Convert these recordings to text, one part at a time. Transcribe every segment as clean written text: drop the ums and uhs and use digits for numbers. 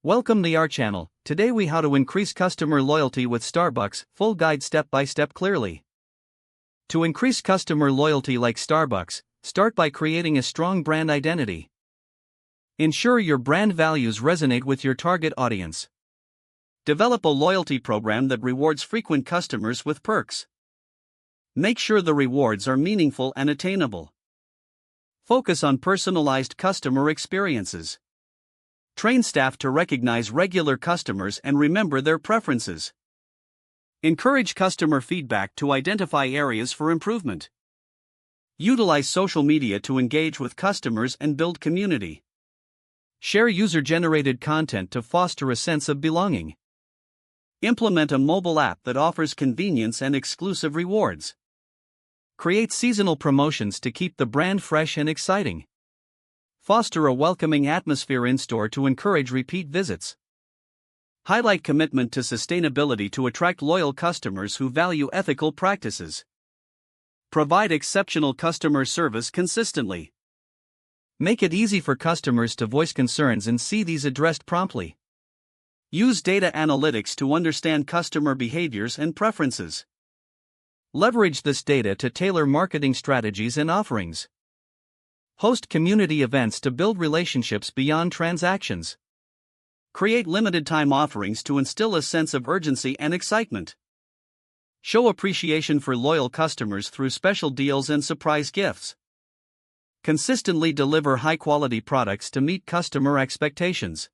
Welcome to our channel. Today we how to increase customer loyalty with Starbucks, full guide step by step clearly. To increase customer loyalty like Starbucks, start by creating a strong brand identity. Ensure your brand values resonate with your target audience. Develop a loyalty program that rewards frequent customers with perks. Make sure the rewards are meaningful and attainable. Focus on personalized customer experiences. Train staff to recognize regular customers and remember their preferences. Encourage customer feedback to identify areas for improvement. Utilize social media to engage with customers and build community. Share user-generated content to foster a sense of belonging. Implement a mobile app that offers convenience and exclusive rewards. Create seasonal promotions to keep the brand fresh and exciting. Foster a welcoming atmosphere in-store to encourage repeat visits. Highlight commitment to sustainability to attract loyal customers who value ethical practices. Provide exceptional customer service consistently. Make it easy for customers to voice concerns and see these addressed promptly. Use data analytics to understand customer behaviors and preferences. Leverage this data to tailor marketing strategies and offerings. Host community events to build relationships beyond transactions. Create limited-time offerings to instill a sense of urgency and excitement. Show appreciation for loyal customers through special deals and surprise gifts. Consistently deliver high-quality products to meet customer expectations.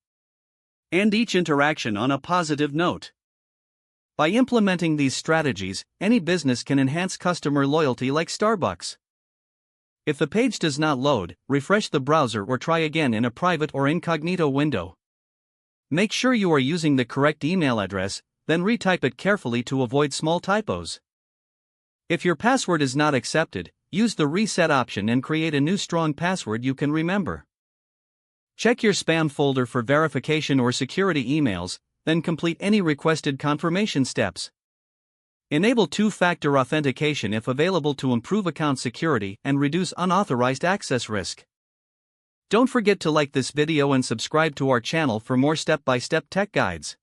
End each interaction on a positive note. By implementing these strategies, any business can enhance customer loyalty like Starbucks. If the page does not load, refresh the browser or try again in a private or incognito window. Make sure you are using the correct email address, then retype it carefully to avoid small typos. If your password is not accepted, use the reset option and create a new strong password you can remember. Check your spam folder for verification or security emails, then complete any requested confirmation steps. Enable two-factor authentication if available to improve account security and reduce unauthorized access risk. Don't forget to like this video and subscribe to our channel for more step-by-step tech guides.